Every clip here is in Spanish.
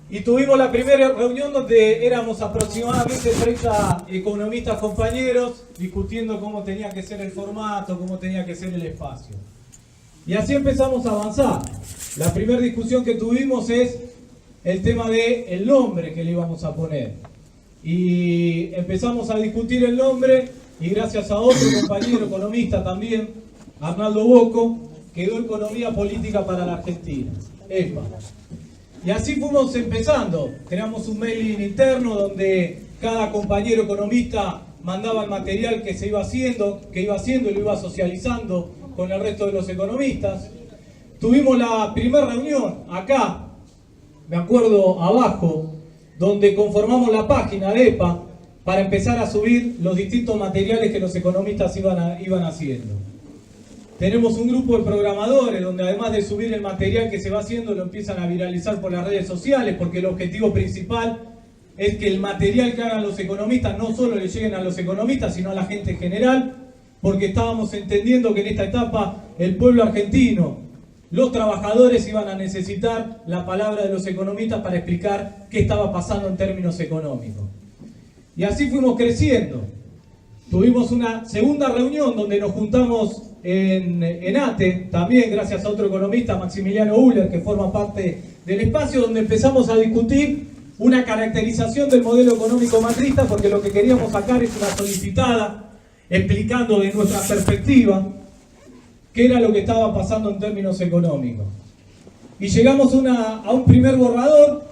Y tuvimos la primera reunión donde éramos aproximadamente 30 economistas compañeros discutiendo cómo tenía que ser el formato, cómo tenía que ser el espacio. Y así empezamos a avanzar. La primera discusión que tuvimos es el tema del nombre que le íbamos a poner. Y empezamos a discutir el nombre y gracias a otro compañero economista también, Arnaldo Bocco, quedó Economía Política para la Argentina, EPA. Y así fuimos empezando. Creamos un mailing interno donde cada compañero economista mandaba el material que se iba haciendo, y lo iba socializando con el resto de los economistas. Tuvimos la primera reunión acá, me acuerdo abajo, donde conformamos la página de EPA para empezar a subir los distintos materiales que los economistas iban haciendo. Tenemos un grupo de programadores donde además de subir el material que se va haciendo lo empiezan a viralizar por las redes sociales, porque el objetivo principal es que el material que hagan los economistas no solo le lleguen a los economistas sino a la gente en general, porque estábamos entendiendo que en esta etapa el pueblo argentino, los trabajadores iban a necesitar la palabra de los economistas para explicar qué estaba pasando en términos económicos. Y así fuimos creciendo. Tuvimos una segunda reunión donde nos juntamos en ATE, también gracias a otro economista, Maximiliano Uller, que forma parte del espacio, donde empezamos a discutir una caracterización del modelo económico macrista, porque lo que queríamos sacar es una solicitada explicando de nuestra perspectiva qué era lo que estaba pasando en términos económicos. Y llegamos a un primer borrador,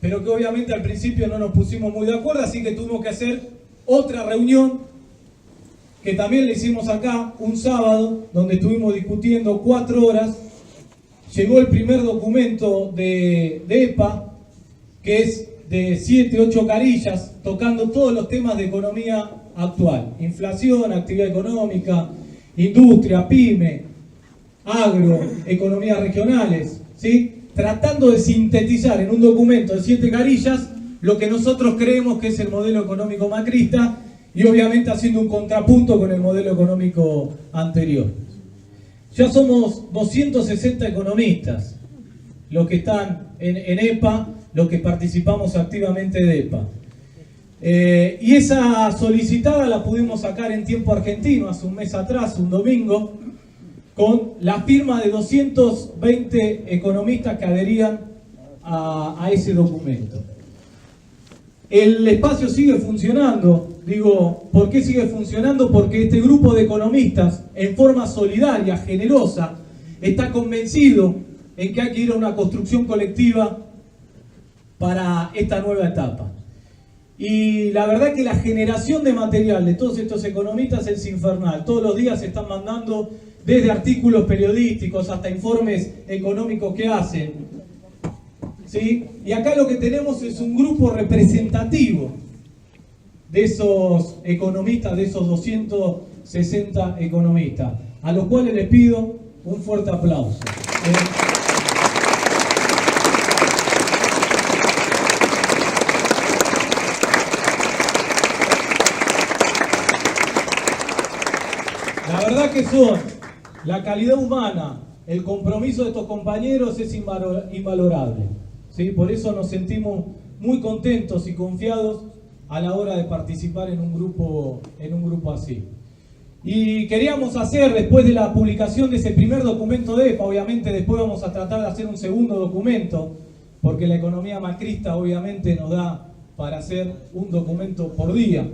pero que obviamente al principio no nos pusimos muy de acuerdo, así que tuvimos que hacer otra reunión que también le hicimos acá un sábado, donde estuvimos discutiendo 4 horas. Llegó el primer documento de EPA, que es de 7, 8 carillas, tocando todos los temas de economía actual: inflación, actividad económica, industria, pyme, agro, economías regionales, ¿sí? Tratando de sintetizar en un documento de 7 carillas lo que nosotros creemos que es el modelo económico macrista, y obviamente haciendo un contrapunto con el modelo económico anterior. Ya somos 260 economistas los que están en EPA, los que participamos activamente de EPA. Y esa solicitada la pudimos sacar en tiempo argentino, hace un mes atrás, un domingo, con la firma de 220 economistas que adherían a ese documento. El espacio sigue funcionando. Digo, ¿por qué sigue funcionando? Porque este grupo de economistas, en forma solidaria, generosa, está convencido en que hay que ir a una construcción colectiva para esta nueva etapa. Y la verdad que la generación de material de todos estos economistas es infernal. Todos los días se están mandando desde artículos periodísticos hasta informes económicos que hacen, ¿sí? Y acá lo que tenemos es un grupo representativo de esos economistas, de esos 260 economistas, a los cuales les pido un fuerte aplauso. La verdad que son la calidad humana, el compromiso de estos compañeros es invalorable, ¿sí? Por eso nos sentimos muy contentos y confiados a la hora de participar en un grupo así. Y queríamos hacer, después de la publicación de ese primer documento de EPA, obviamente después vamos a tratar de hacer un segundo documento, porque la economía macrista obviamente nos da para hacer un documento por día.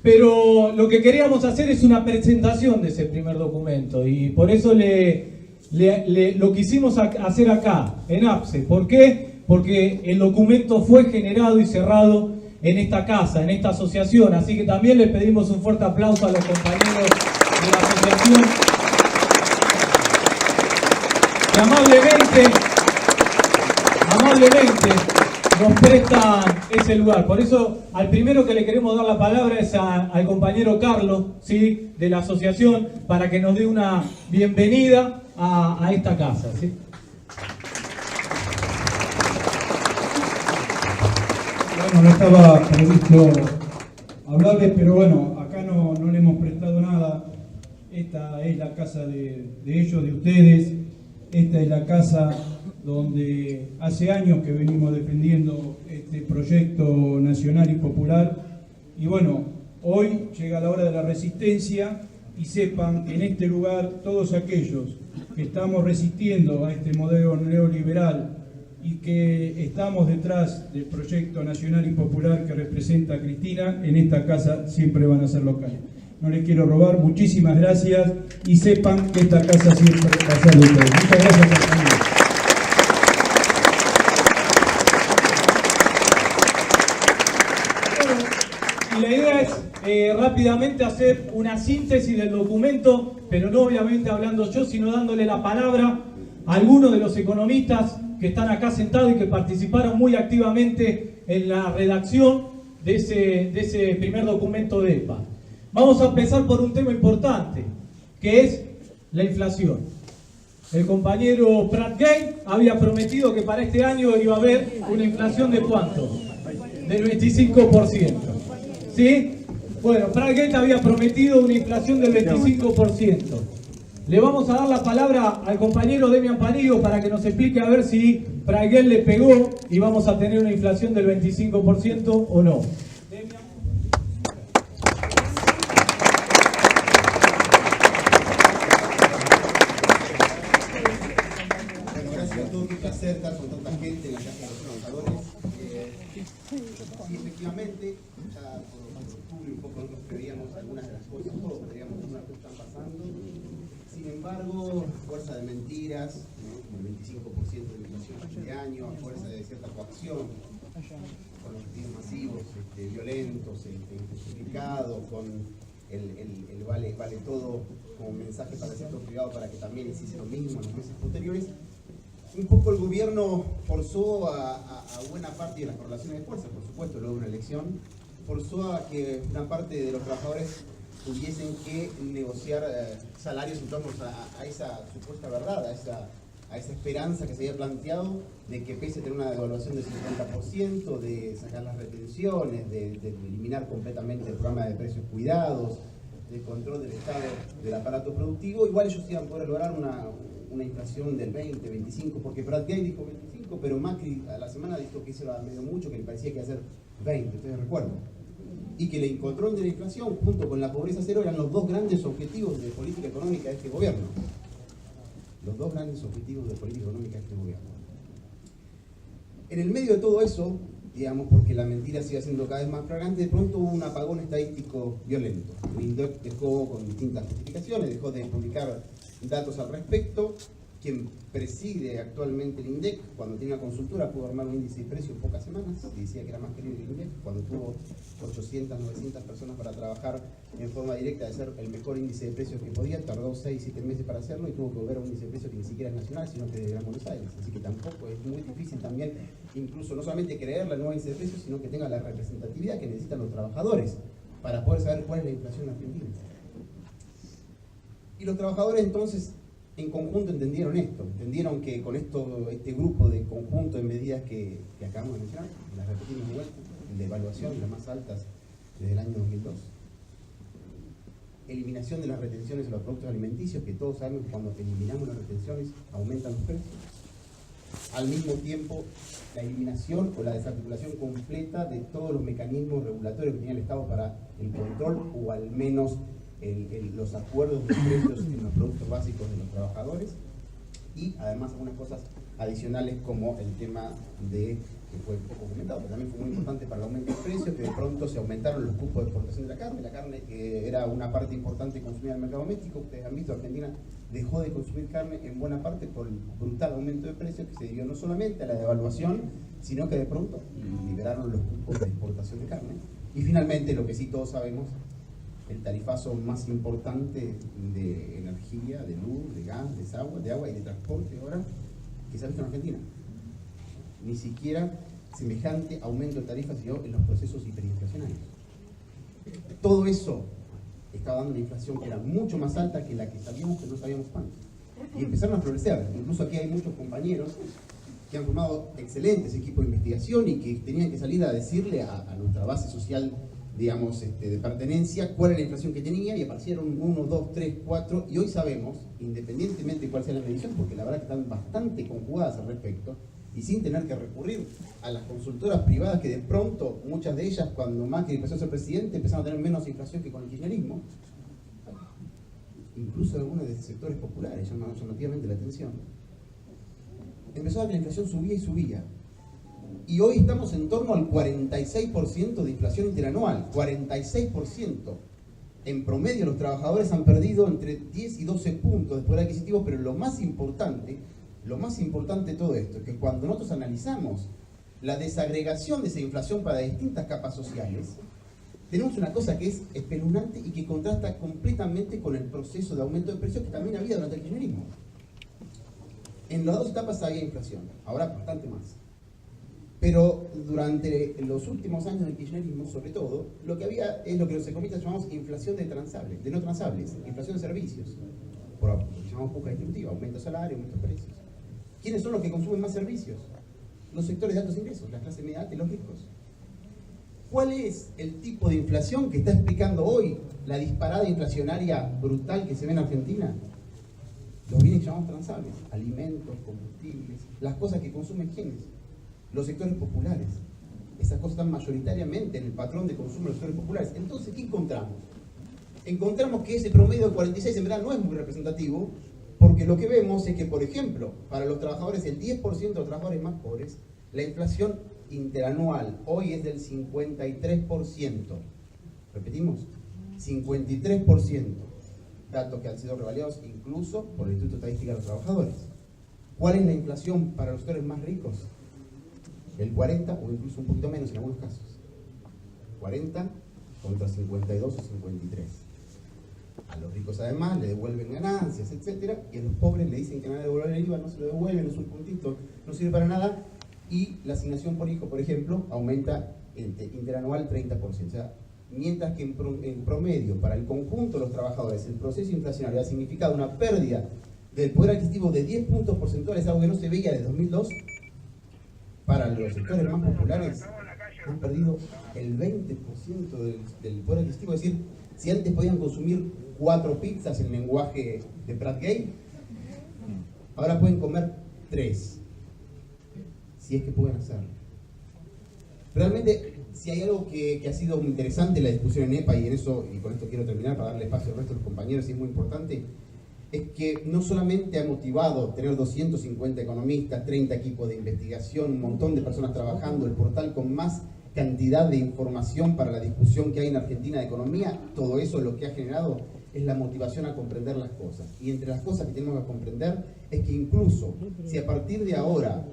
Pero lo que queríamos hacer es una presentación de ese primer documento, y por eso lo quisimos hacer acá, en APSE. ¿Por qué? Porque el documento fue generado y cerrado en esta casa, en esta asociación. Así que también les pedimos un fuerte aplauso a los compañeros de la asociación que amablemente nos prestan ese lugar. Por eso al primero que le queremos dar la palabra es al compañero Carlos, ¿sí?, de la asociación, para que nos dé una bienvenida a esta casa, ¿sí? Bueno, no estaba previsto hablarles, pero bueno, acá no le hemos prestado nada. Esta es la casa de ellos, de ustedes. Esta es la casa donde hace años que venimos defendiendo este proyecto nacional y popular. Y bueno, hoy llega la hora de la resistencia y sepan que en este lugar todos aquellos que estamos resistiendo a este modelo neoliberal y que estamos detrás del proyecto nacional y popular que representa a Cristina, en esta casa siempre van a ser locales. No les quiero robar, muchísimas gracias y sepan que esta casa siempre va a ser de ustedes. Muchas gracias por venir. Y la idea es rápidamente hacer una síntesis del documento, pero no obviamente hablando yo, sino dándole la palabra a algunos de los economistas que están acá sentados y que participaron muy activamente en la redacción de ese primer documento de EPA. Vamos a empezar por un tema importante, que es la inflación. El compañero Prat Gay había prometido que para este año iba a haber una inflación de ¿cuánto? Del 25%. ¿Sí? Bueno, Prat Gay había prometido una inflación del 25%. Le vamos a dar la palabra al compañero Demian Panillo para que nos explique a ver si Prat Gay le pegó y vamos a tener una inflación del 25% o no. Estar con tanta gente en la Casa de los Trabajadores. Sí, efectivamente, ya por octubre un poco nosotros preveíamos algunas de las cosas, todos preveíamos algunas que están pasando. Sin embargo, a fuerza de mentiras, ¿no? Como el 25% de inflación a fin de año, a fuerza de cierta coacción, con los retiros masivos, violentos, injustificados, con el vale todo como mensaje para el sector privado para que también hiciese lo mismo en los meses posteriores. Un poco el gobierno forzó a buena parte de las correlaciones de fuerza, por supuesto, luego de una elección, forzó a que una parte de los trabajadores tuviesen que negociar salarios en torno a esa supuesta verdad, a esa esperanza que se había planteado de que pese a tener una devaluación del 50%, de sacar las retenciones, de eliminar completamente el programa de precios cuidados, de control del estado del aparato productivo, igual ellos iban a poder lograr una inflación del 20, 25, porque Prat Gay dijo 25, pero Macri a la semana dijo que eso era medio mucho, que le parecía que iba a ser 20, ustedes recuerdan. Y que el control de la inflación junto con la pobreza cero eran los dos grandes objetivos de política económica de este gobierno. Los dos grandes objetivos de política económica de este gobierno. En el medio de todo eso, digamos, porque la mentira sigue siendo cada vez más flagrante, de pronto hubo un apagón estadístico violento. El INDEC dejó, con distintas justificaciones, dejó de publicar datos al respecto. Quien preside actualmente el INDEC, cuando tiene una consultora, pudo armar un índice de precio en pocas semanas, y decía que era más querido el INDEC, cuando tuvo 800, 900 personas para trabajar en forma directa de ser el mejor índice de precios que podía, tardó 6, 7 meses para hacerlo y tuvo que volver a un índice de precios que ni siquiera es nacional, sino que es de Gran Buenos Aires. Así que tampoco es muy difícil también, incluso no solamente creer la nueva índice de precios, sino que tenga la representatividad que necesitan los trabajadores para poder saber cuál es la inflación argentina. Y los trabajadores entonces en conjunto entendieron esto, entendieron que con este grupo de conjunto de medidas que acabamos de mencionar, las repetimos de vuelta, de evaluación, las más altas desde el año 2002, eliminación de las retenciones de los productos alimenticios, que todos sabemos que cuando eliminamos las retenciones aumentan los precios, al mismo tiempo la eliminación o la desarticulación completa de todos los mecanismos regulatorios que tenía el Estado para el control o al menos los acuerdos de precios en los productos básicos de los trabajadores, y además algunas cosas adicionales como el tema de, que fue poco comentado, pero también fue muy importante para el aumento de precios, que de pronto se aumentaron los cupos de exportación de la carne que era una parte importante consumida en el mercado doméstico. Ustedes han visto, Argentina dejó de consumir carne en buena parte por el brutal aumento de precios que se debió no solamente a la devaluación, sino que de pronto liberaron los cupos de exportación de carne. Y finalmente, lo que sí todos sabemos, el tarifazo más importante de energía, de luz, de gas, de agua y de transporte ahora que se ha visto en Argentina. Ni siquiera semejante aumento de tarifas se dio en los procesos hiperinflacionarios. Todo eso estaba dando una inflación que era mucho más alta que la que sabíamos, que no sabíamos cuánto. Y empezaron a florecer. Incluso aquí hay muchos compañeros que han formado excelentes equipos de investigación y que tenían que salir a decirle a nuestra base social digamos, de pertenencia, cuál era la inflación que tenía, y aparecieron 1, 2, 3, 4, y hoy sabemos, independientemente de cuál sea la medición, porque la verdad que están bastante conjugadas al respecto, y sin tener que recurrir a las consultoras privadas que de pronto, muchas de ellas, cuando Macri empezó a ser presidente, empezaron a tener menos inflación que con el kirchnerismo, incluso algunos de sectores populares llamaban llamativamente la atención. Empezó a ver que la inflación subía y subía. Y hoy estamos en torno al 46% de inflación interanual, 46%. En promedio los trabajadores han perdido entre 10 y 12 puntos de poder adquisitivo, pero lo más importante de todo esto es que cuando nosotros analizamos la desagregación de esa inflación para distintas capas sociales, tenemos una cosa que es espeluznante y que contrasta completamente con el proceso de aumento de precios que también había durante el kirchnerismo. En las dos etapas había inflación, ahora bastante más. Pero durante los últimos años del kirchnerismo, sobre todo, lo que había es lo que los economistas llamamos inflación de transables, de no transables, inflación de servicios, por lo que llamamos puja distributiva, aumento de salario, aumento de precios. ¿Quiénes son los que consumen más servicios? Los sectores de altos ingresos, la clase media alta y los ricos. ¿Cuál es el tipo de inflación que está explicando hoy la disparada inflacionaria brutal que se ve en Argentina? Los bienes que llamamos transables, alimentos, combustibles, las cosas que consumen ¿quiénes? Los sectores populares. Esas cosas están mayoritariamente en el patrón de consumo de los sectores populares. Entonces, ¿qué encontramos? Encontramos que ese promedio de 46 en verdad no es muy representativo, porque lo que vemos es que, por ejemplo, para los trabajadores, el 10% de los trabajadores más pobres, la inflación interanual hoy es del 53%. ¿Repetimos? 53%. Datos que han sido revalidados incluso por el Instituto de Estadística de los Trabajadores. ¿Cuál es la inflación para los sectores más ricos? El 40 o incluso un poquito menos en algunos casos. 40 contra 52 o 53. A los ricos además le devuelven ganancias, etcétera, y a los pobres le dicen que no le devuelven el IVA, no se lo devuelven, es un puntito, no sirve para nada, y la asignación por hijo, por ejemplo, aumenta interanual 30%. O sea, mientras que en promedio para el conjunto de los trabajadores el proceso inflacionario ha significado una pérdida del poder adquisitivo de 10 puntos porcentuales, algo que no se veía desde 2002, para los sectores más populares han perdido el 20% del poder adquisitivo. Es decir, si antes podían consumir 4 pizzas en el lenguaje de Pratt Gay, ahora pueden comer 3, si es que pueden hacerlo. Realmente, si hay algo que ha sido muy interesante en la discusión en EPA, y en eso, y con esto quiero terminar para darle espacio al resto de los compañeros, y es muy importante, es que no solamente ha motivado tener 250 economistas, 30 equipos de investigación, un montón de personas trabajando, el portal con más cantidad de información para la discusión que hay en Argentina de economía, todo eso lo que ha generado es la motivación a comprender las cosas. Y entre las cosas que tenemos que comprender es que incluso si a partir de ahora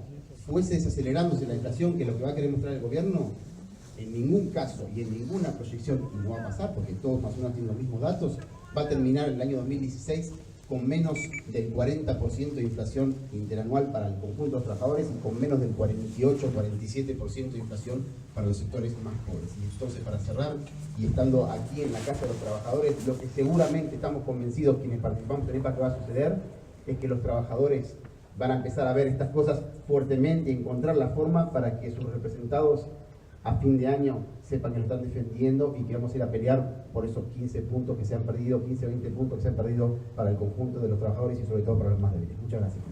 fuese desacelerándose la inflación, que es lo que va a querer mostrar el gobierno, en ningún caso y en ninguna proyección, y no va a pasar porque todos más o menos tienen los mismos datos, va a terminar el año 2016 con menos del 40% de inflación interanual para el conjunto de los trabajadores y con menos del 48-47% de inflación para los sectores más pobres. Y entonces, para cerrar, y estando aquí en la Casa de los Trabajadores, lo que seguramente estamos convencidos quienes participamos en EPA que va a suceder es que los trabajadores van a empezar a ver estas cosas fuertemente y encontrar la forma para que sus representados a fin de año sepan que lo están defendiendo y que vamos a ir a pelear por esos 15 puntos que se han perdido, 15 o 20 puntos que se han perdido para el conjunto de los trabajadores y sobre todo para los más débiles. Muchas gracias.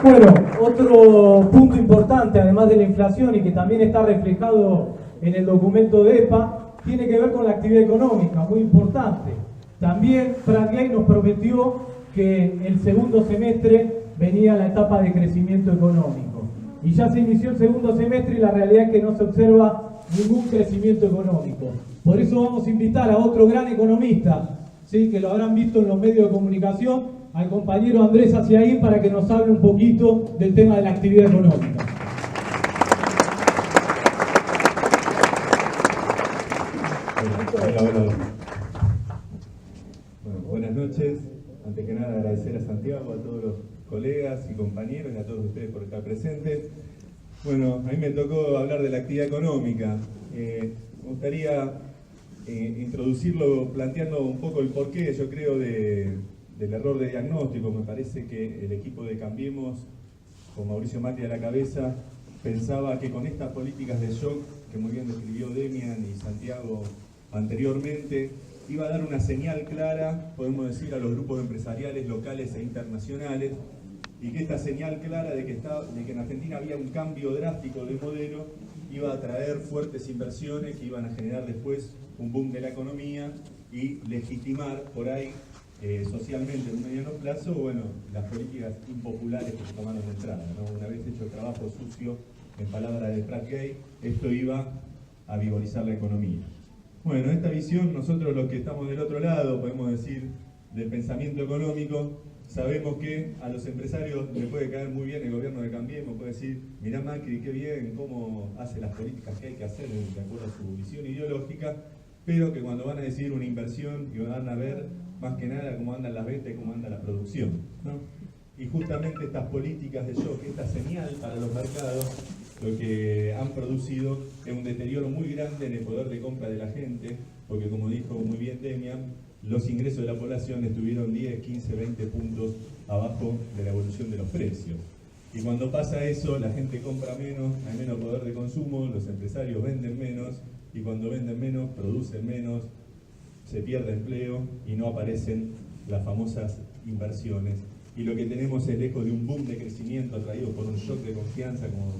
Bueno, otro punto importante, además de la inflación y que también está reflejado en el documento de EPA, tiene que ver con la actividad económica, muy importante. También Pratt Gay nos prometió que el segundo semestre venía la etapa de crecimiento económico. Y ya se inició el segundo semestre y la realidad es que no se observa ningún crecimiento económico. Por eso vamos a invitar a otro gran economista, ¿sí?, que lo habrán visto en los medios de comunicación, al compañero Andrés Aciaín, para que nos hable un poquito del tema de la actividad económica. Hola. Bueno, buenas noches. Antes que nada agradecer a Santiago, a todos los colegas y compañeros y a todos ustedes por estar presentes. Bueno, a mí me tocó hablar de la actividad económica. Me gustaría introducirlo planteando un poco el porqué, yo creo, del error de diagnóstico. Me parece que el equipo de Cambiemos con Mauricio Macri a la cabeza, pensaba que con estas políticas de shock, que muy bien describió Demian y Santiago anteriormente, iba a dar una señal clara, podemos decir, a los grupos empresariales locales e internacionales, y que esta señal clara de que en Argentina había un cambio drástico de modelo iba a traer fuertes inversiones que iban a generar después un boom de la economía y legitimar por ahí socialmente en un mediano plazo, bueno, las políticas impopulares que se tomaron de entrada, ¿no? Una vez hecho el trabajo sucio, en palabras de Pratt Gay, esto iba a vigorizar la economía. Bueno, esta visión, nosotros los que estamos del otro lado, podemos decir, del pensamiento económico, sabemos que a los empresarios les puede caer muy bien el gobierno de Cambiemos, puede decir, mirá Macri, qué bien, cómo hace las políticas que hay que hacer de acuerdo a su visión ideológica, pero que cuando van a decidir una inversión y van a ver más que nada cómo andan las ventas y cómo anda la producción, ¿no? Y justamente estas políticas de shock, esta señal para los mercados, lo que han producido es un deterioro muy grande en el poder de compra de la gente, porque como dijo muy bien Demian, los ingresos de la población estuvieron 10, 15, 20 puntos abajo de la evolución de los precios. Y cuando pasa eso, la gente compra menos, hay menos poder de consumo, los empresarios venden menos, y cuando venden menos, producen menos, se pierde empleo y no aparecen las famosas inversiones. Y lo que tenemos es lejos de un boom de crecimiento atraído por un shock de confianza, como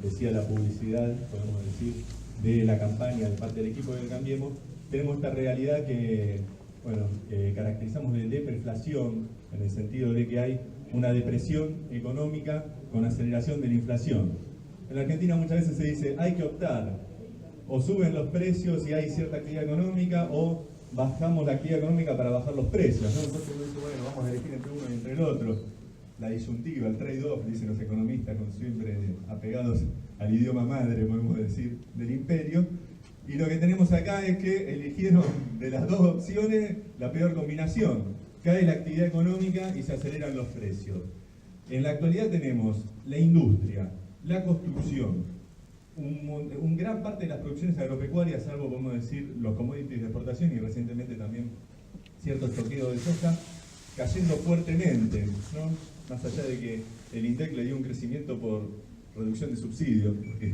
decía la publicidad, podemos decir, de la campaña de parte del equipo de Cambiemos. Tenemos esta realidad que, bueno, caracterizamos de depreflación, en el sentido de que hay una depresión económica con aceleración de la inflación. En la Argentina muchas veces se dice, hay que optar, o suben los precios y hay cierta actividad económica, o bajamos la actividad económica para bajar los precios, ¿no? Entonces uno dice, bueno, vamos a elegir entre uno y entre el otro. La disyuntiva, el trade-off, dicen los economistas, con siempre apegados al idioma madre, podemos decir, del imperio. Y lo que tenemos acá es que eligieron de las dos opciones la peor combinación. Cae la actividad económica y se aceleran los precios. En la actualidad tenemos la industria, la construcción, un gran parte de las producciones agropecuarias, salvo podemos decir los commodities de exportación y recientemente también cierto estoqueo de soja, cayendo fuertemente, ¿no? Más allá de que el INDEC le dio un crecimiento por reducción de subsidios, porque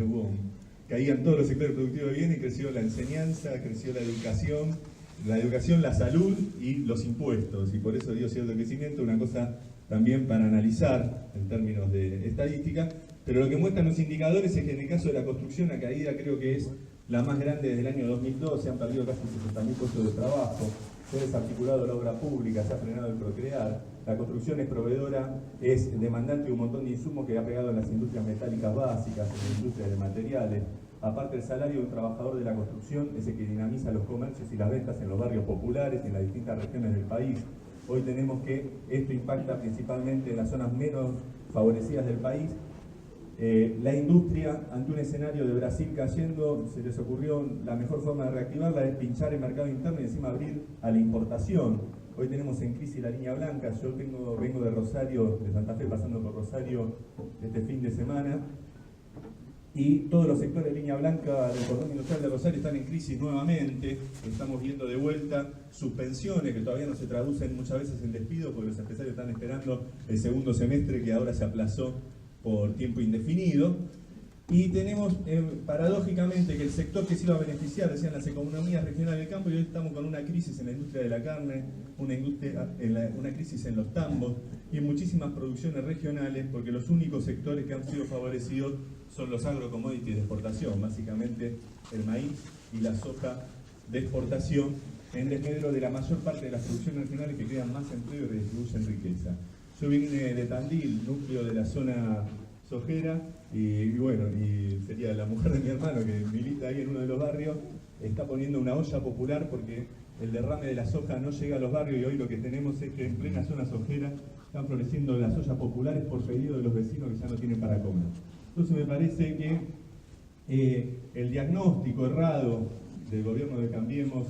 caían todos los sectores productivos de bienes y creció la enseñanza, creció la educación, la salud y los impuestos, y por eso dio cierto crecimiento, una cosa también para analizar en términos de estadística. Pero lo que muestran los indicadores es que en el caso de la construcción la caída creo que es la más grande desde el año 2002, se han perdido casi 60.000 puestos de trabajo, se ha desarticulado la obra pública, se ha frenado el procrear, la construcción es proveedora, es demandante de un montón de insumos que ha pegado en las industrias metálicas básicas, en la industria de materiales. Aparte, el salario de un trabajador de la construcción es el que dinamiza los comercios y las ventas en los barrios populares y en las distintas regiones del país. Hoy tenemos que esto impacta principalmente en las zonas menos favorecidas del país. La industria, ante un escenario de Brasil cayendo, se les ocurrió la mejor forma de reactivarla es pinchar el mercado interno y encima abrir a la importación. Hoy tenemos en crisis la línea blanca, yo vengo de Rosario, de Santa Fe, pasando por Rosario este fin de semana, y todos los sectores de línea blanca del cordón industrial de Rosario están en crisis nuevamente. Estamos viendo de vuelta suspensiones que todavía no se traducen muchas veces en despidos porque los empresarios están esperando el segundo semestre que ahora se aplazó por tiempo indefinido. Y tenemos paradójicamente que el sector que se iba a beneficiar, decían las economías regionales del campo, y hoy estamos con una crisis en la industria de la carne, una crisis en los tambos y en muchísimas producciones regionales, porque los únicos sectores que han sido favorecidos son los agrocommodities de exportación, básicamente el maíz y la soja de exportación, en desmedro de la mayor parte de las producciones regionales que crean más empleo y redistribuyen riqueza. Yo vine de Tandil, núcleo de la zona sojera, y bueno, y sería la mujer de mi hermano que milita ahí en uno de los barrios, está poniendo una olla popular porque el derrame de la soja no llega a los barrios, y hoy lo que tenemos es que en plena zona sojera están floreciendo las ollas populares por pedido de los vecinos que ya no tienen para comer. Entonces me parece que el diagnóstico errado del gobierno de Cambiemos,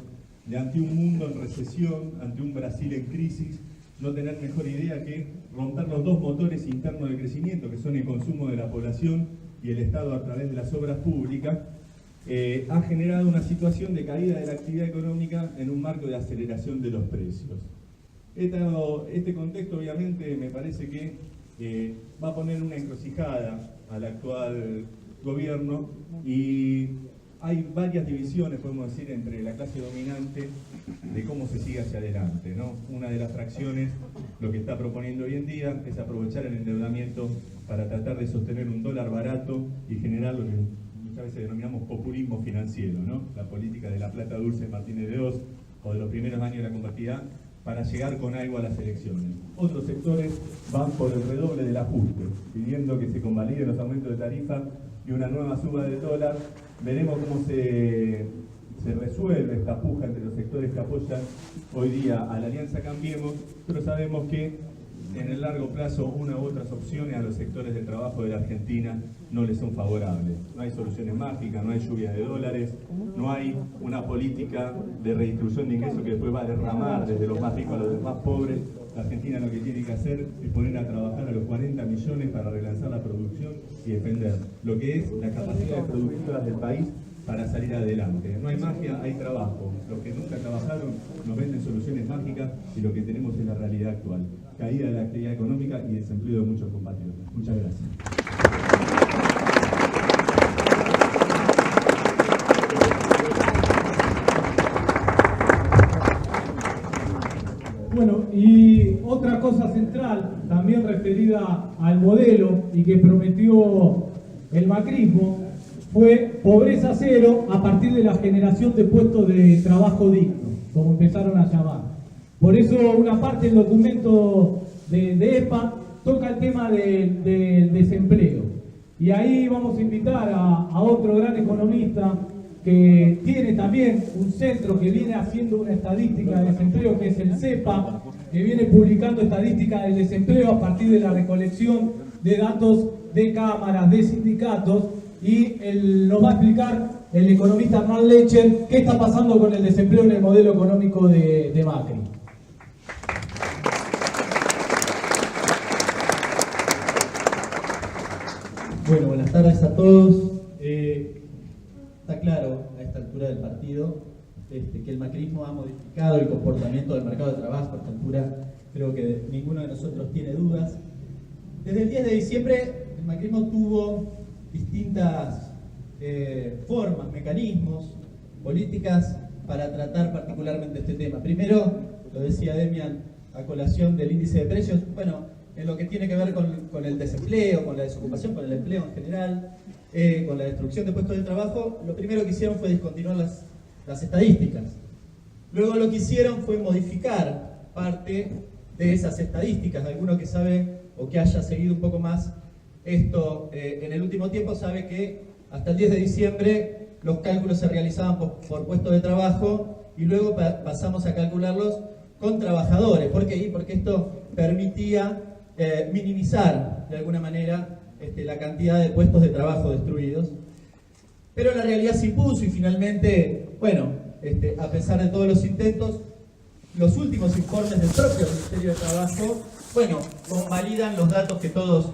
de ante un mundo en recesión, ante un Brasil en crisis, no tener mejor idea que romper los dos motores internos de crecimiento, que son el consumo de la población y el Estado a través de las obras públicas, ha generado una situación de caída de la actividad económica en un marco de aceleración de los precios. Este contexto obviamente me parece que va a poner una encrucijada al actual gobierno y hay varias divisiones, podemos decir, entre la clase dominante de cómo se sigue hacia adelante, ¿no? Una de las fracciones, lo que está proponiendo hoy en día, es aprovechar el endeudamiento para tratar de sostener un dólar barato y generar lo que muchas veces denominamos populismo financiero, ¿no? La política de la plata dulce de Martínez de Oz o de los primeros años de la combatividad para llegar con algo a las elecciones. Otros sectores van por el redoble del ajuste, pidiendo que se convaliden los aumentos de tarifa y una nueva suba del dólar. Veremos cómo se resuelve esta puja entre los sectores que apoyan hoy día a la Alianza Cambiemos, pero sabemos que en el largo plazo una u otras opciones a los sectores del trabajo de la Argentina no les son favorables. No hay soluciones mágicas, no hay lluvia de dólares, no hay una política de redistribución de ingresos que después va a derramar desde los más ricos a los más pobres. La Argentina lo que tiene que hacer es poner a trabajar a los 40 millones para relanzar la producción y defender lo que es la capacidad productiva del país para salir adelante. No hay magia, hay trabajo. Los que nunca trabajaron nos venden soluciones mágicas y lo que tenemos es la realidad actual. Caída de la actividad económica y desempleo de muchos compatriotas. Muchas gracias. Bueno, y otra cosa central, también referida al modelo y que prometió el macrismo, fue pobreza cero a partir de la generación de puestos de trabajo digno, como empezaron a llamar. Por eso una parte del documento de EPA toca el tema del desempleo. Y ahí vamos a invitar a otro gran economista que tiene también un centro que viene haciendo una estadística de desempleo, que es el CEPA, que viene publicando estadísticas del desempleo a partir de la recolección de datos de cámaras, de sindicatos, y nos va a explicar el economista Hernán Lecher qué está pasando con el desempleo en el modelo económico de Macri. Bueno, buenas tardes a todos. Está claro a esta altura del partido que el macrismo ha modificado el comportamiento del mercado de trabajo. A esta altura creo que ninguno de nosotros tiene dudas. Desde el 10 de diciembre el macrismo tuvo distintas formas, mecanismos, políticas para tratar particularmente este tema. Primero, lo decía Demian, a colación del índice de precios, bueno, en lo que tiene que ver con el desempleo, con la desocupación, con el empleo en general, con la destrucción de puestos de trabajo, lo primero que hicieron fue discontinuar las estadísticas. Luego lo que hicieron fue modificar parte de esas estadísticas. Alguno que sabe o que haya seguido un poco más esto en el último tiempo sabe que hasta el 10 de diciembre los cálculos se realizaban por puestos de trabajo y luego pasamos a calcularlos con trabajadores. ¿Por qué? Porque esto permitía minimizar de alguna manera la cantidad de puestos de trabajo destruidos. Pero la realidad se impuso y finalmente, bueno, a pesar de todos los intentos, los últimos informes del propio Ministerio de Trabajo, bueno, convalidan los datos que todos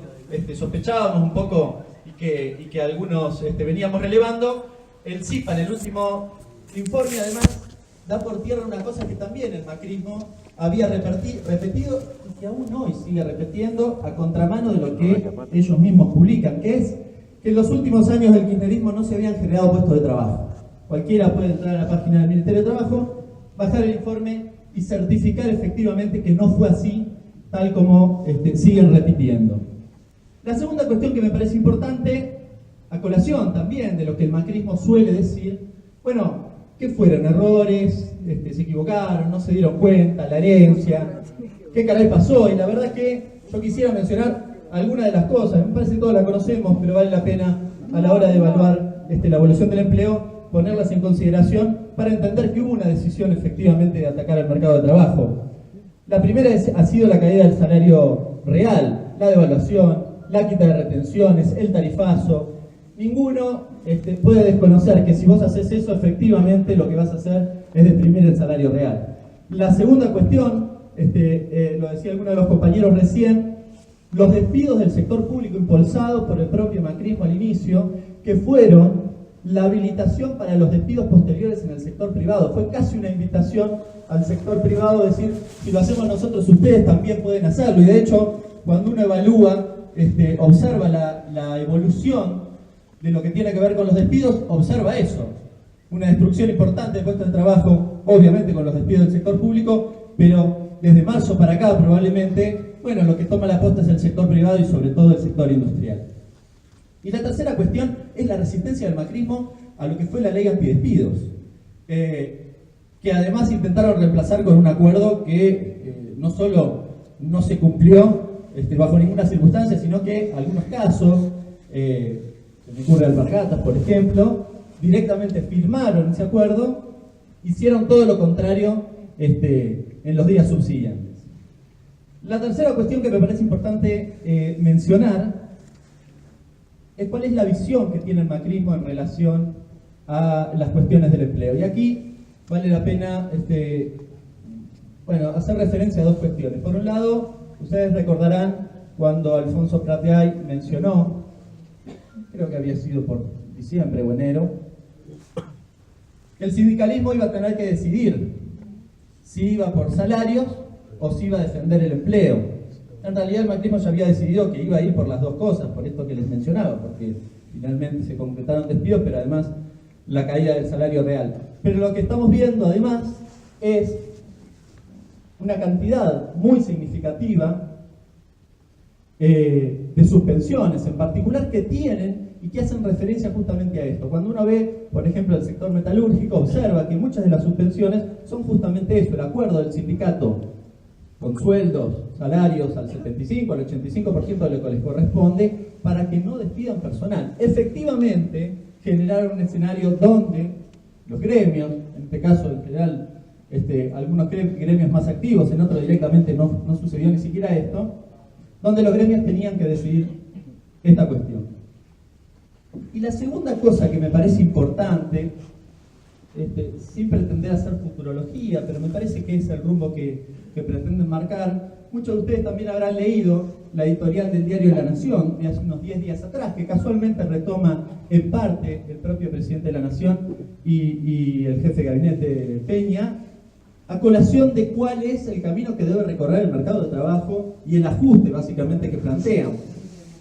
sospechábamos un poco y que algunos veníamos relevando. El CIPA, en el último informe, además, da por tierra una cosa que también el macrismo había repetido y que aún hoy sigue repitiendo a contramano de lo que ellos mismos publican, que es que en los últimos años del kirchnerismo no se habían generado puestos de trabajo. Cualquiera puede entrar a la página del Ministerio de Trabajo, bajar el informe y certificar efectivamente que no fue así, tal como siguen repitiendo. La segunda cuestión que me parece importante, a colación también de lo que el macrismo suele decir, bueno, ¿qué fueron? ¿Errores? ¿Se equivocaron? ¿No se dieron cuenta? ¿La herencia? ¿Qué caray pasó? Y la verdad es que yo quisiera mencionar algunas de las cosas. Me parece que todas las conocemos, pero vale la pena a la hora de evaluar la evolución del empleo, ponerlas en consideración para entender que hubo una decisión efectivamente de atacar al mercado de trabajo. La primera ha sido la caída del salario real, la devaluación, la quita de retenciones, el tarifazo. Ninguno puede desconocer que si vos haces eso, efectivamente lo que vas a hacer es deprimir el salario real. La segunda cuestión, lo decía alguno de los compañeros recién, los despidos del sector público impulsados por el propio macrismo al inicio, que fueron la habilitación para los despidos posteriores en el sector privado. Fue casi una invitación al sector privado a decir, si lo hacemos nosotros, ustedes también pueden hacerlo. Y de hecho, cuando uno evalúa, observa la evolución de lo que tiene que ver con los despidos, observa eso. Una destrucción importante de puestos de trabajo, obviamente con los despidos del sector público, pero desde marzo para acá probablemente, bueno, lo que toma la posta es el sector privado y sobre todo el sector industrial. Y la tercera cuestión es la resistencia del macrismo a lo que fue la ley antidespidos, que además intentaron reemplazar con un acuerdo que no solo no se cumplió bajo ninguna circunstancia, sino que algunos casos, se me ocurre Alpargatas, por ejemplo, directamente firmaron ese acuerdo, hicieron todo lo contrario en los días subsiguientes. La tercera cuestión que me parece importante mencionar es cuál es la visión que tiene el macrismo en relación a las cuestiones del empleo. Y aquí vale la pena hacer referencia a dos cuestiones. Por un lado, ustedes recordarán cuando Alfonso Pratay mencionó, creo que había sido por diciembre o enero, que el sindicalismo iba a tener que decidir si iba por salarios o si iba a defender el empleo. En realidad el macrismo ya había decidido que iba a ir por las dos cosas, por esto que les mencionaba, porque finalmente se concretaron despidos, pero además la caída del salario real. Pero lo que estamos viendo además es una cantidad muy significativa de suspensiones, en particular que tienen y que hacen referencia justamente a esto. Cuando uno ve, por ejemplo, el sector metalúrgico, observa que muchas de las suspensiones son justamente eso, el acuerdo del sindicato con sueldos, salarios al 75, al 85% de lo que les corresponde, para que no despidan personal. Efectivamente, generaron un escenario donde los gremios, en este caso en general, algunos gremios más activos, en otros directamente no sucedió ni siquiera esto, donde los gremios tenían que decidir esta cuestión. Y la segunda cosa que me parece importante, sin pretender hacer futurología, pero me parece que es el rumbo que pretenden marcar, muchos de ustedes también habrán leído la editorial del diario La Nación de hace unos 10 días atrás, que casualmente retoma en parte el propio presidente de La Nación y el jefe de gabinete Peña, a colación de cuál es el camino que debe recorrer el mercado de trabajo y el ajuste básicamente que plantean.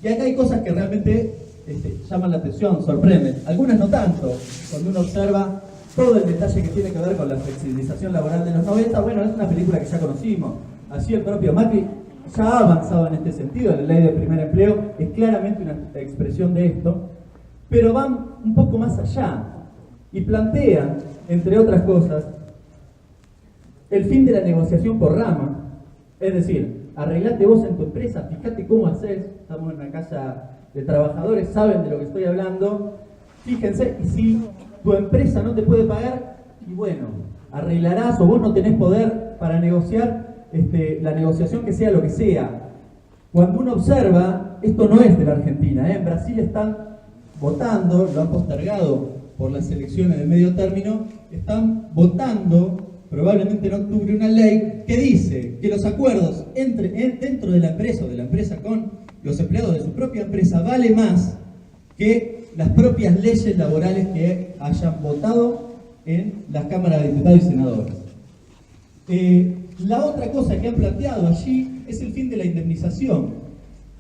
Y acá hay cosas que realmente llaman la atención, sorprenden, algunas no tanto, cuando uno observa todo el detalle que tiene que ver con la flexibilización laboral de los 90, bueno, es una película que ya conocimos, así el propio Macri ya ha avanzado en este sentido, la ley del primer empleo es claramente una expresión de esto, pero van un poco más allá y plantean, entre otras cosas, el fin de la negociación por rama, es decir, arreglate vos en tu empresa, fíjate cómo haces, estamos en una casa de trabajadores, saben de lo que estoy hablando, fíjense, y si tu empresa no te puede pagar, y bueno, arreglarás o vos no tenés poder para negociar la negociación que sea lo que sea. Cuando uno observa, esto no es de la Argentina, en Brasil están votando, lo han postergado por las elecciones de medio término, están votando probablemente en octubre una ley que dice que los acuerdos dentro de la empresa o de la empresa con los empleados de su propia empresa vale más que las propias leyes laborales que hayan votado en las cámaras de diputados y senadores. La otra cosa que han planteado allí es el fin de la indemnización,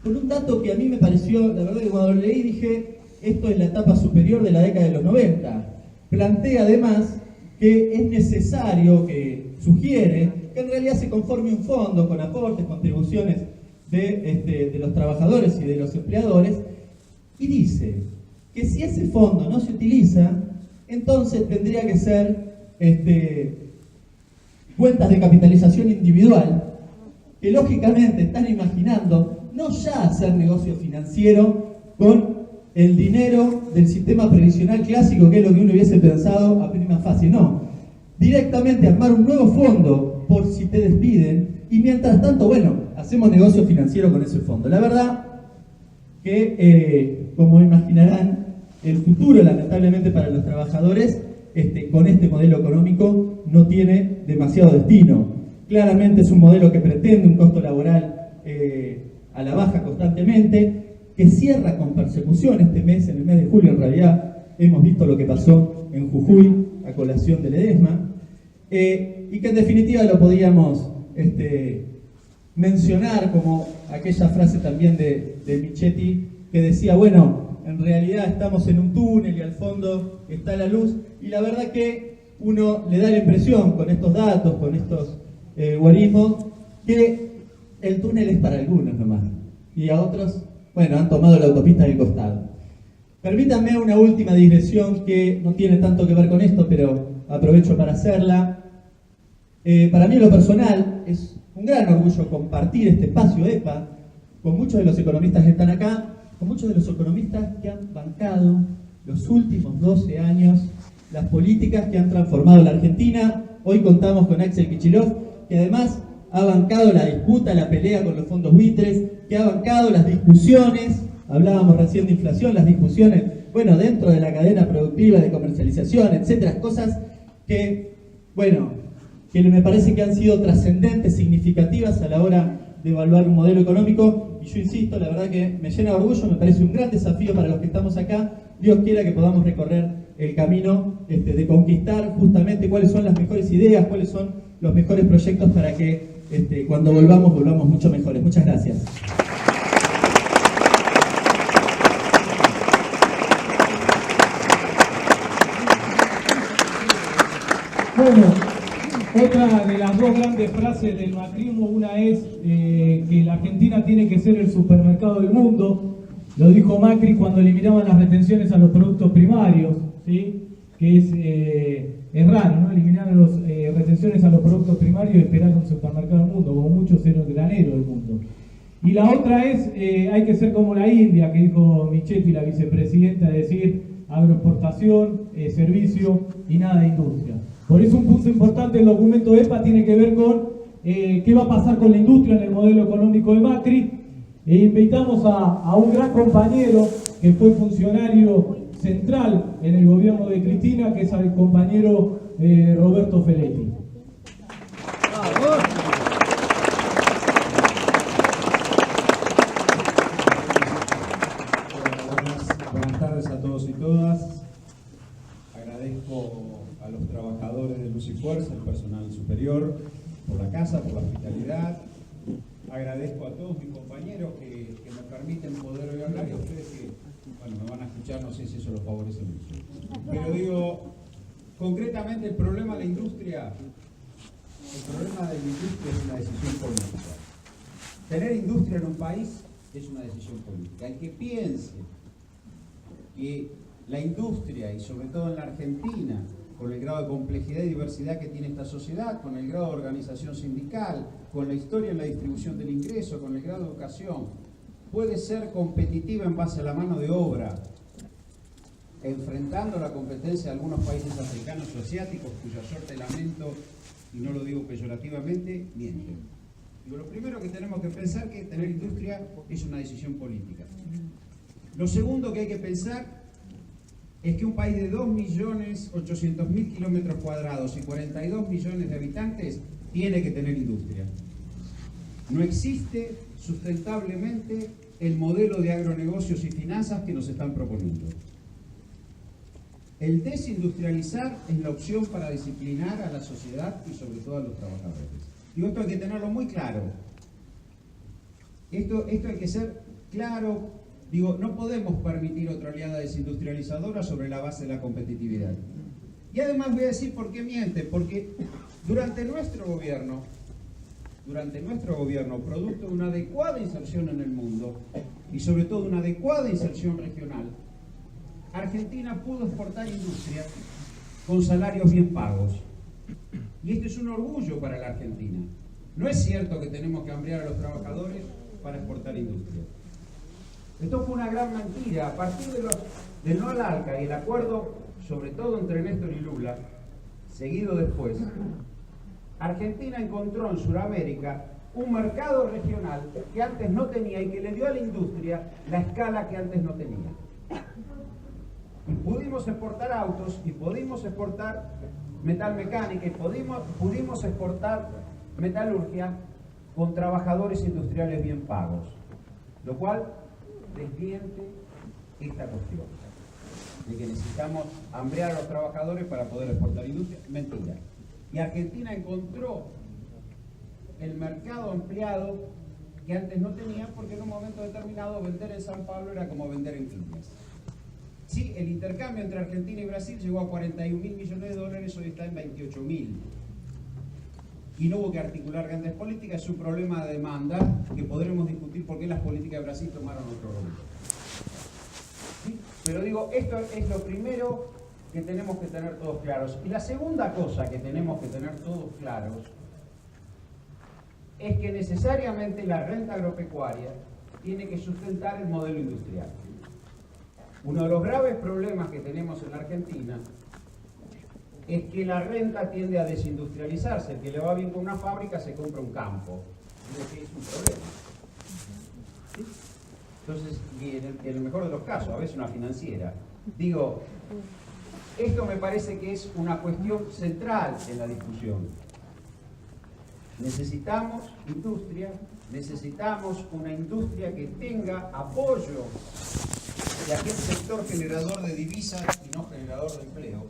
con un dato que a mí me pareció, la verdad que cuando lo leí dije, esto es la etapa superior de la década de los 90. Plantea además que es necesario, que sugiere, que en realidad se conforme un fondo con aportes, contribuciones de los trabajadores y de los empleadores, y dice que si ese fondo no se utiliza, entonces tendría que ser cuentas de capitalización individual, que lógicamente están imaginando no ya hacer negocio financiero con el dinero del sistema previsional clásico, que es lo que uno hubiese pensado a prima facie, no. Directamente armar un nuevo fondo por si te despiden y mientras tanto, bueno, hacemos negocio financiero con ese fondo. La verdad que, como imaginarán, el futuro, lamentablemente para los trabajadores, con este modelo económico no tiene demasiado destino. Claramente es un modelo que pretende un costo laboral a la baja constantemente, que cierra con persecución este mes, en el mes de julio en realidad, hemos visto lo que pasó en Jujuy, a colación de Ledesma, y que en definitiva lo podíamos mencionar como aquella frase también de Michetti que decía, bueno, en realidad estamos en un túnel y al fondo está la luz, y la verdad que uno le da la impresión con estos datos, con estos guarismos, que el túnel es para algunos nomás, y a otros, bueno, han tomado la autopista del costado. Permítanme una última digresión que no tiene tanto que ver con esto, pero aprovecho para hacerla. Para mí en lo personal es un gran orgullo compartir este espacio EPA con muchos de los economistas que están acá, con muchos de los economistas que han bancado los últimos 12 años las políticas que han transformado la Argentina. Hoy contamos con Axel Kicillof, que además ha bancado la disputa, la pelea con los fondos buitres, que ha bancado las discusiones, hablábamos recién de inflación, las discusiones, bueno, dentro de la cadena productiva, de comercialización, etcétera, cosas que, bueno, que me parece que han sido trascendentes, significativas a la hora de evaluar un modelo económico, y yo insisto, la verdad que me llena de orgullo, me parece un gran desafío para los que estamos acá. Dios quiera que podamos recorrer el camino de conquistar justamente cuáles son las mejores ideas, cuáles son los mejores proyectos para que cuando volvamos mucho mejores. Muchas gracias. Bueno, otra de las dos grandes frases del macrismo, una es que la Argentina tiene que ser el supermercado del mundo. Lo dijo Macri cuando eliminaban las retenciones a los productos primarios, ¿sí? Que es raro, ¿no? Eliminar las retenciones a los productos primarios y esperar un supermercado del mundo, como muchos ser el granero del mundo. Y la otra es, hay que ser como la India, que dijo Michetti, la vicepresidenta, es decir, agroexportación, servicio y nada de industria. Por eso un punto importante del documento de EPA tiene que ver con qué va a pasar con la industria en el modelo económico de Macri. E invitamos a un gran compañero que fue funcionario central en el gobierno de Cristina, que es el compañero Roberto Feletti. Buenas tardes a todos y todas. Agradezco a los trabajadores de Luz y Fuerza, el personal superior, por la casa, por la hospitalidad. Agradezco a todos mis compañeros que me permiten poder hoy hablar, y a ustedes que, bueno, me van a escuchar, no sé si eso los favorece mucho. Pero digo, concretamente el problema de la industria es una decisión política. Tener industria en un país es una decisión política. El que piense que la industria, y sobre todo en la Argentina, con el grado de complejidad y diversidad que tiene esta sociedad, con el grado de organización sindical, con la historia en la distribución del ingreso, con el grado de educación, puede ser competitiva en base a la mano de obra, enfrentando la competencia de algunos países africanos o asiáticos, cuya suerte lamento, y no lo digo peyorativamente, mienten. Digo, lo primero que tenemos que pensar es que tener industria es una decisión política. Lo segundo que hay que pensar es que un país de 2.800.000 kilómetros cuadrados y 42 millones de habitantes tiene que tener industria. No existe sustentablemente el modelo de agronegocios y finanzas que nos están proponiendo. El desindustrializar es la opción para disciplinar a la sociedad y sobre todo a los trabajadores. Digo, esto hay que tenerlo muy claro. Esto hay que ser claro. Digo, no podemos permitir otra oleada desindustrializadora sobre la base de la competitividad. Y además voy a decir por qué miente, porque durante nuestro gobierno, producto de una adecuada inserción en el mundo y sobre todo una adecuada inserción regional, Argentina pudo exportar industria con salarios bien pagos. Y esto es un orgullo para la Argentina. No es cierto que tenemos que hambrear a los trabajadores para exportar industria. Esto fue una gran mentira. A partir del no al ALCA y el acuerdo, sobre todo entre Néstor y Lula, seguido después, Argentina encontró en Sudamérica un mercado regional que antes no tenía y que le dio a la industria la escala que antes no tenía. Y pudimos exportar autos, y pudimos exportar metalmecánica, y pudimos exportar metalurgia con trabajadores industriales bien pagos, lo cual desmiente esta cuestión de que necesitamos hambrear a los trabajadores para poder exportar industria. Mentira. Y Argentina encontró el mercado ampliado que antes no tenía, porque en un momento determinado vender en San Pablo era como vender en Quilmes. Sí, el intercambio entre Argentina y Brasil llegó a 41.000 millones de dólares, hoy está en 28.000. Y no hubo que articular grandes políticas, es un problema de demanda que podremos discutir por qué las políticas de Brasil tomaron otro rumbo. ¿Sí? Pero digo, esto es lo primero que tenemos que tener todos claros. Y la segunda cosa que tenemos que tener todos claros es que necesariamente la renta agropecuaria tiene que sustentar el modelo industrial. Uno de los graves problemas que tenemos en la Argentina es que la renta tiende a desindustrializarse. El que le va bien con una fábrica se compra un campo. Es un problema. ¿Sí? Entonces, y en el mejor de los casos, a veces una financiera. Digo, esto me parece que es una cuestión central en la discusión. Necesitamos industria, necesitamos una industria que tenga apoyo de aquel sector generador de divisas y no generador de empleo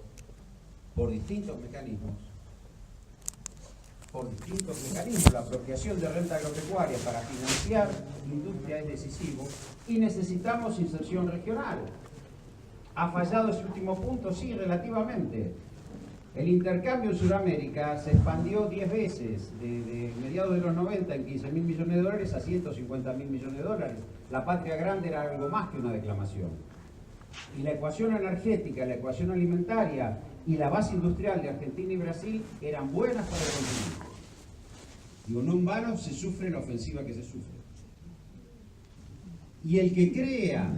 por distintos mecanismos. La apropiación de renta agropecuaria para financiar la industria es decisivo y necesitamos inserción regional. ¿Ha fallado ese último punto? Sí, relativamente. El intercambio en Sudamérica se expandió 10 veces, de mediados de los 90 en 15.000 millones de dólares a 150.000 millones de dólares. La patria grande era algo más que una declamación. Y la ecuación energética, la ecuación alimentaria y la base industrial de Argentina y Brasil eran buenas para el continente. Digo, no en vano se sufre la ofensiva que se sufre. Y el que crea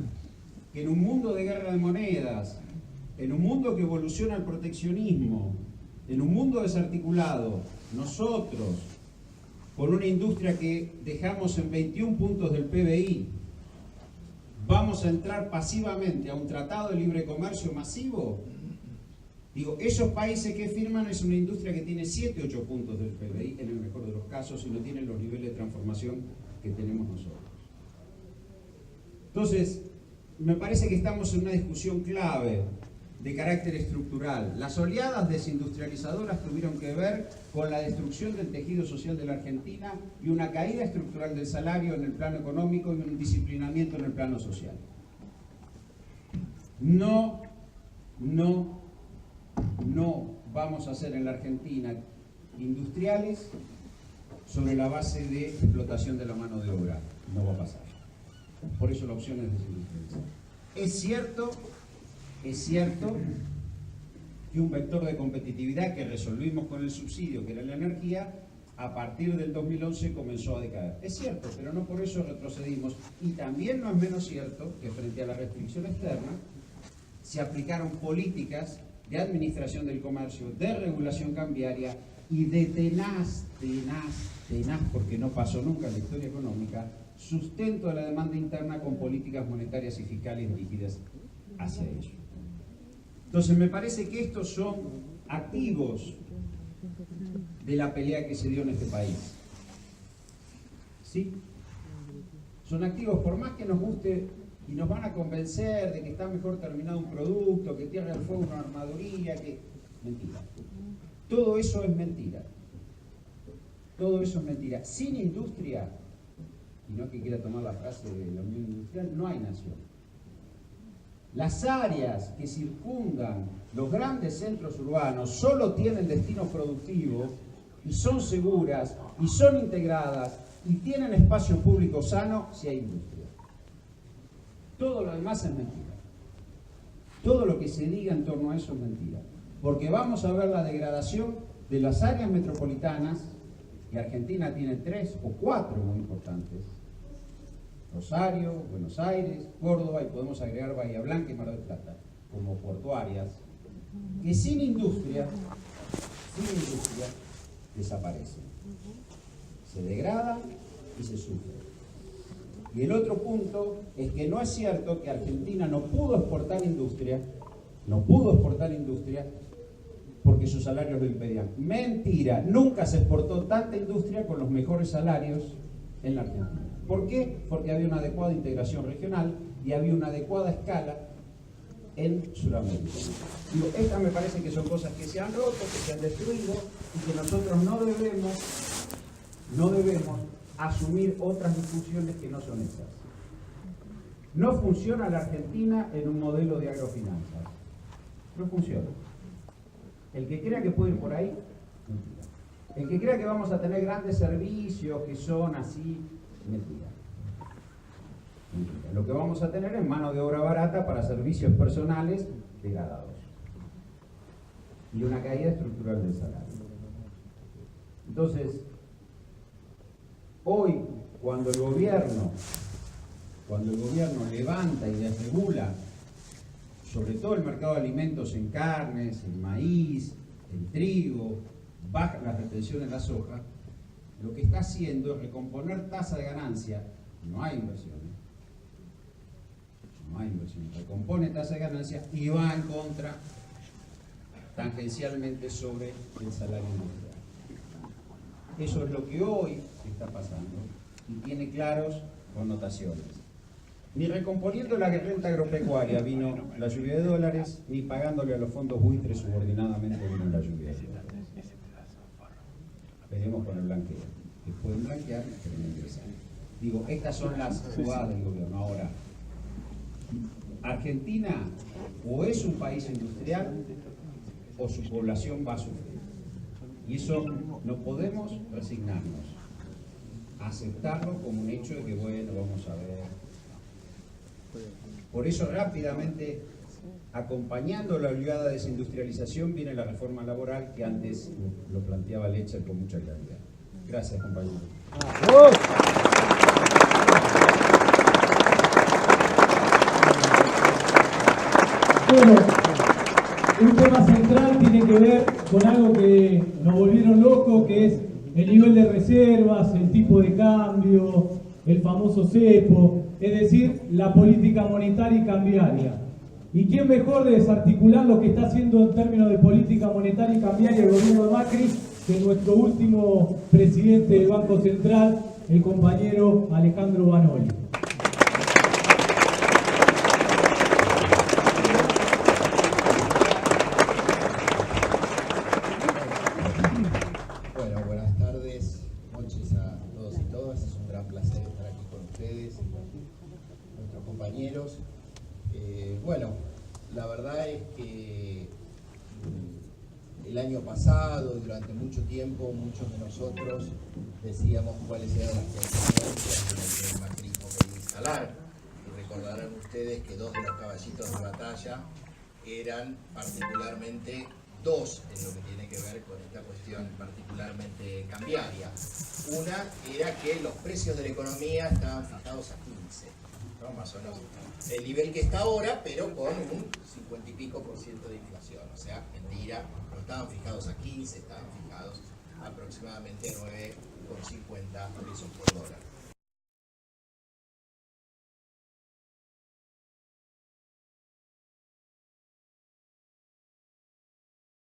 que en un mundo de guerra de monedas, en un mundo que evoluciona al proteccionismo, en un mundo desarticulado, nosotros, con una industria que dejamos en 21 puntos del PBI, vamos a entrar pasivamente a un tratado de libre comercio masivo. Digo, esos países que firman es una industria que tiene 7, 8 puntos del PBI, en el mejor de los casos, y no tiene los niveles de transformación que tenemos nosotros. Entonces, me parece que estamos en una discusión clave de carácter estructural. Las oleadas desindustrializadoras tuvieron que ver con la destrucción del tejido social de la Argentina y una caída estructural del salario en el plano económico y un disciplinamiento en el plano social. No vamos a hacer en la Argentina industriales sobre la base de explotación de la mano de obra. No va a pasar. Por eso la opción es desindustrializar. Es cierto que un vector de competitividad que resolvimos con el subsidio, que era la energía, a partir del 2011 comenzó a decaer. Es cierto, pero no por eso retrocedimos. Y también no es menos cierto que frente a la restricción externa se aplicaron políticas de administración del comercio, de regulación cambiaria y de tenaz, porque no pasó nunca en la historia económica, sustento de la demanda interna con políticas monetarias y fiscales dirigidas hacia ello. Entonces me parece que estos son activos de la pelea que se dio en este país. ¿Sí? Son activos, por más que nos guste y nos van a convencer de que está mejor terminado un producto, que Tierra del Fuego una armaduría, que... Mentira. Todo eso es mentira. Todo eso es mentira. Sin industria, y no es que quiera tomar la frase de la Unión Industrial, no hay nación. Las áreas que circundan los grandes centros urbanos solo tienen destino productivo y son seguras y son integradas y tienen espacio público sano si hay industria. Todo lo demás es mentira. Todo lo que se diga en torno a eso es mentira. Porque vamos a ver la degradación de las áreas metropolitanas, que Argentina tiene 3 o 4 muy importantes. Rosario, Buenos Aires, Córdoba, y podemos agregar Bahía Blanca y Mar del Plata, como portuarias, que sin industria desaparecen. Se degradan y se sufren. Y el otro punto es que no es cierto que Argentina no pudo exportar industria porque sus salarios lo impedían. Mentira, nunca se exportó tanta industria con los mejores salarios en la Argentina. ¿Por qué? Porque había una adecuada integración regional y había una adecuada escala en Sudamérica. Digo, estas me parece que son cosas que se han roto, que se han destruido y que nosotros no debemos no debemos asumir otras discusiones que no son esas. No funciona la Argentina en un modelo de agrofinanzas. No funciona. El que crea que puede ir por ahí, mentira. El que crea que vamos a tener grandes servicios que son así, mentira. Mentira. Lo que vamos a tener es mano de obra barata para servicios personales degradados. Y una caída estructural del salario. Entonces, hoy, cuando el gobierno levanta y desregula, sobre todo el mercado de alimentos en carnes, en maíz, en trigo, baja la retención en la soja, lo que está haciendo es recomponer tasa de ganancia. No hay inversión. No hay inversión. Recompone tasa de ganancia y va en contra tangencialmente sobre el salario industrial. Eso es lo que hoy está pasando y tiene claras connotaciones. Ni recomponiendo la renta agropecuaria vino la lluvia de dólares, ni pagándole a los fondos buitres subordinadamente vino la lluvia de dólares. Veremos con el blanqueo. Que pueden blanquear, pero no ingresar. Digo, estas son las jugadas del gobierno. Ahora, Argentina o es un país industrial o su población va a sufrir. Y eso no podemos resignarnos. Aceptarlo como un hecho de que, bueno, vamos a ver. Por eso rápidamente, acompañando la obligada desindustrialización, viene la reforma laboral que antes lo planteaba Lecher con mucha claridad. Gracias, compañeros. Bueno, un tema central tiene que ver con algo que nos volvieron locos, que es el nivel de reservas, el tipo de cambio, el famoso cepo, es decir, la política monetaria y cambiaria. ¿Y quién mejor de desarticular lo que está haciendo en términos de política monetaria y cambiaria el gobierno de Macri que nuestro último presidente del Banco Central, el compañero Alejandro Banoli? Bueno, buenas tardes, noches a todos y todas. Es un gran placer estar aquí con ustedes, nuestros compañeros. Bueno, la verdad es que el año pasado, durante mucho tiempo, muchos de nosotros decíamos cuáles eran las consecuencias de lo que el macrismo quería instalar. Y recordarán ustedes que dos de los caballitos de batalla eran particularmente dos en lo que tiene que ver con esta cuestión particularmente cambiaria. Una era que los precios de la economía estaban fijados a 15, ¿no? Más o menos el nivel que está ahora, pero con un 50 y pico % de inflación. O sea, mentira, no estaban fijados a 15, estaban fijados aproximadamente a 9,50 pesos por dólar.